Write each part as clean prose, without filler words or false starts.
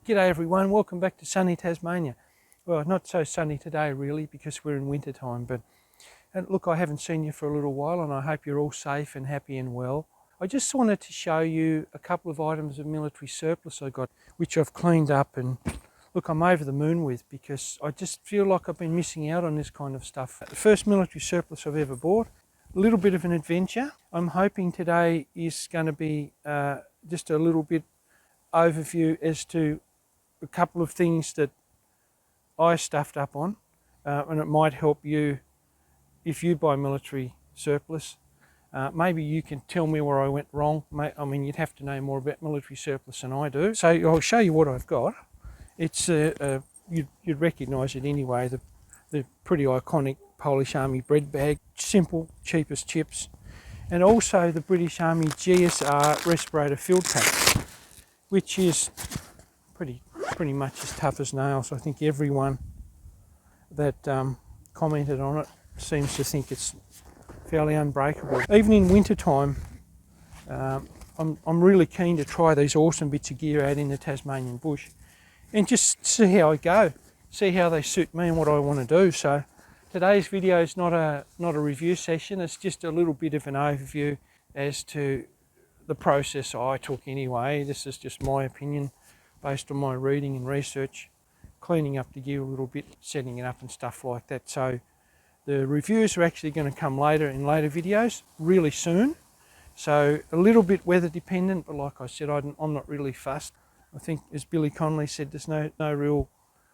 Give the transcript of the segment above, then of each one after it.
G'day everyone, welcome back to sunny Tasmania. Well, not so sunny today really because we're in winter time, but look, I haven't seen you for a little while and I hope you're all safe and happy and well. I just wanted to show you a couple of items of military surplus I got, which I've cleaned up and look, I'm over the moon with because I just feel like I've been missing out on this kind of stuff. The first military surplus I've ever bought, a little bit of an adventure. I'm hoping today is going to be just a little bit overview as to a couple of things that I stuffed up on, and it might help you if you buy military surplus. Maybe you can tell me where I went wrong. I mean, you'd have to know more about military surplus than I do. So I'll show you what I've got. It's you'd recognise it anyway. The pretty iconic Polish Army bread bag, simple, cheap as chips, and also the British Army GSR Respirator field pack, which is pretty much as tough as nails. I think everyone that commented on it seems to think it's fairly unbreakable. Even in winter time, I'm really keen to try these awesome bits of gear out in the Tasmanian bush and just see how I go, see how they suit me and what I want to do. So today's video is not a review session, it's just a little bit of an overview as to the process I took anyway. This is just my opinion based on my reading and research, cleaning up the gear a little bit, setting it up and stuff like that. So the reviews are actually going to come later in later videos, really soon. So a little bit weather dependent, but like I said, I'm not really fussed. I think, as Billy Connolly said, there's no real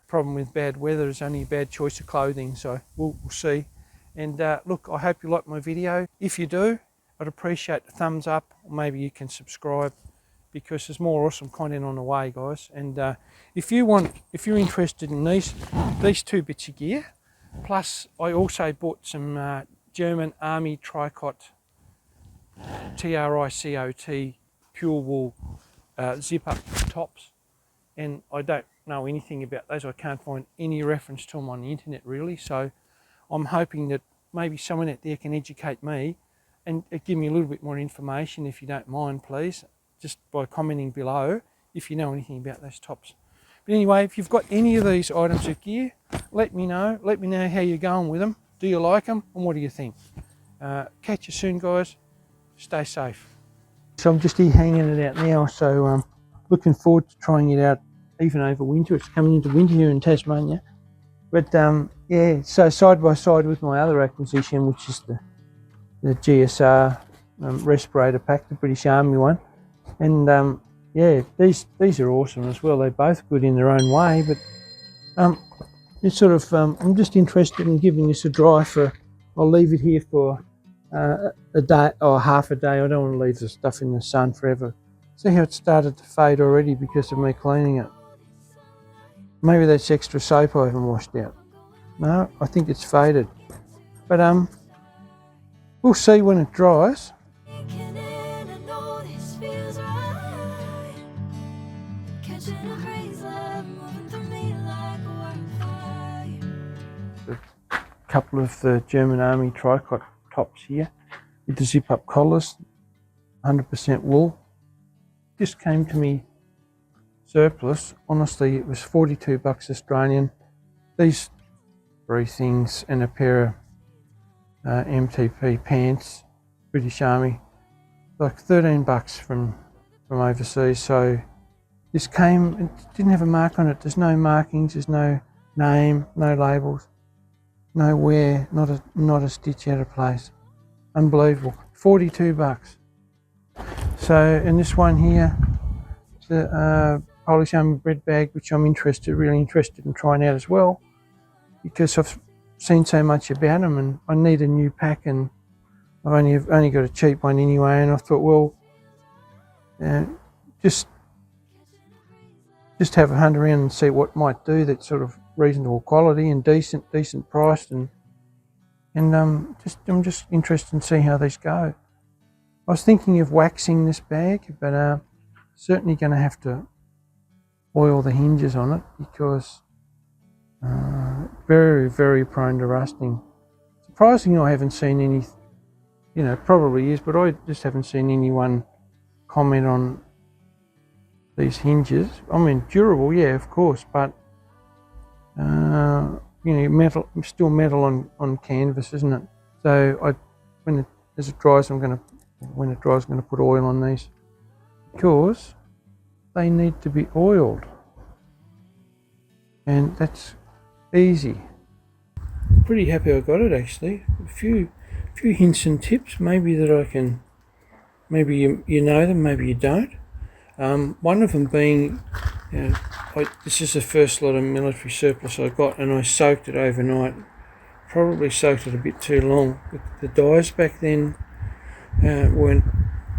problem with bad weather, it's only a bad choice of clothing, so we'll see. And look, I hope you like my video. If you do, I'd appreciate the thumbs up, or maybe you can subscribe, because there's more awesome content on the way, guys. And if you're interested in these two bits of gear, plus I also bought some German Army Tricot, Tricot pure wool zip-up tops, and I don't know anything about those. I can't find any reference to them on the internet really, so I'm hoping that maybe someone out there can educate me and give me a little bit more information, if you don't mind, please, just by commenting below if you know anything about those tops. But anyway, if you've got any of these items of gear, let me know how you're going with them. Do you like them and what do you think? Catch you soon, guys. Stay safe. So I'm just here hanging it out now, so looking forward to trying it out even over winter. It's coming into winter here in Tasmania. But yeah, so side by side with my other acquisition, which is the GSR Respirator pack, the British Army one. And yeah, these are awesome as well. They're both good in their own way, but it's sort of I'm just interested in giving this a dry I'll leave it here for a day or half a day. I don't want to leave the stuff in the sun forever. See how it started to fade already because of me cleaning it. Maybe that's extra soap I haven't washed out. No, I think it's faded. But we'll see when it dries. A couple of the German Army Tricot tops here with the zip-up collars, 100% wool. This came to me surplus. Honestly, it was 42 bucks Australian. These three things and a pair of MTP pants, British Army, like 13 bucks from overseas. So this came, it didn't have a mark on it. There's no markings, there's no name, no labels, no wear, not a stitch out of place. Unbelievable. 42 bucks. So, and this one here, the Polish Army bread bag, which I'm really interested in trying out as well, because I've seen so much about them and I need a new pack, and I've only got a cheap one anyway, and I thought, well, just have a hunt around and see what might do that's sort of reasonable quality and decent priced, and I'm just interested in see how these go. I was thinking of waxing this bag, but certainly going to have to oil the hinges on it because very, very prone to rusting. Surprisingly, I haven't seen any, probably is, but I just haven't seen anyone comment on these hinges. I mean, durable, yeah, of course, but you know, metal, still metal on canvas, isn't it? So as it dries, when it dries, I'm going to put oil on these because they need to be oiled, and that's easy. Pretty happy I got it actually. A few hints and tips, maybe that I can, maybe you know them, maybe you don't. One of them being, you know, this is the first lot of military surplus I got, and I soaked it overnight. Probably soaked it a bit too long. The dyes back then weren't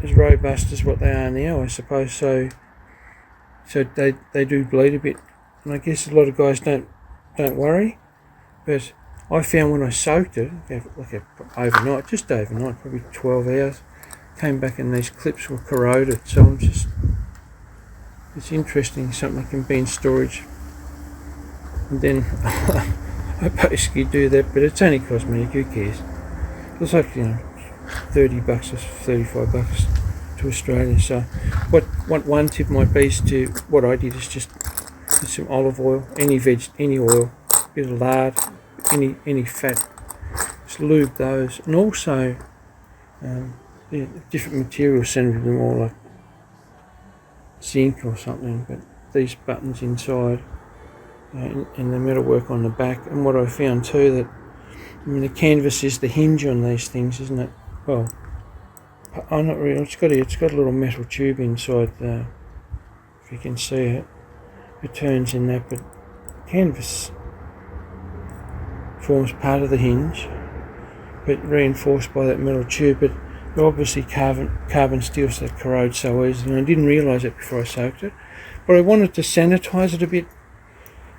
as robust as what they are now, I suppose. So they do bleed a bit, and I guess a lot of guys don't worry. But I found when I soaked it, overnight, just overnight, probably 12 hours, came back and these clips were corroded. So it's interesting, something can be in storage. And then I basically do that, but it's only cosmetic, who cares? It's like, you know, $30 or $35 to Australia. So what one tip might be is to, what I did is just put some olive oil, any oil, bit of lard, any fat, just lube those, and also different materials, some of them more like zinc or something, but these buttons inside and the metalwork on the back. And what I found too, that I mean, the canvas is the hinge on these things, isn't it? Well, I'm not really. It's got a little metal tube inside. If you can see it, it turns in that, but canvas forms part of the hinge, but reinforced by that metal tube. But obviously carbon steel, so it corrodes so easily, and I didn't realise it before I soaked it. But I wanted to sanitise it a bit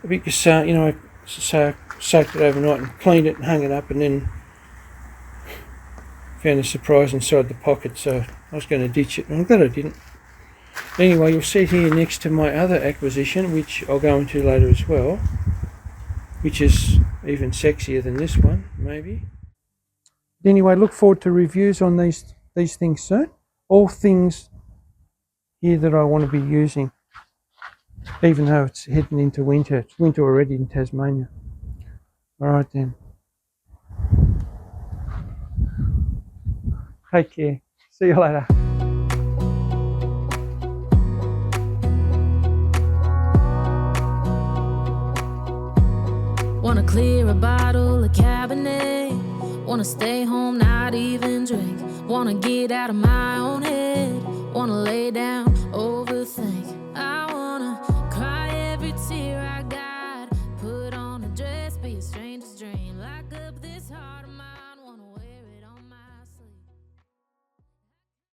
because you know, I soaked it overnight and cleaned it and hung it up, and then found a surprise inside the pocket, so I was going to ditch it, and I'm glad I didn't. Anyway, you'll see it here next to my other acquisition, which I'll go into later as well, which is even sexier than this one, maybe. Anyway, look forward to reviews on these things soon. All things here that I want to be using, even though it's heading into winter. It's winter already in Tasmania. All right then. Take care. See you later. Wanna clear a bottle of Cabernet. Wanna stay home, not even drink. Wanna get out of my own head. Wanna lay down, overthink. I wanna cry every tear I got. Put on a dress, be a stranger's dream. Lock up this heart of mine.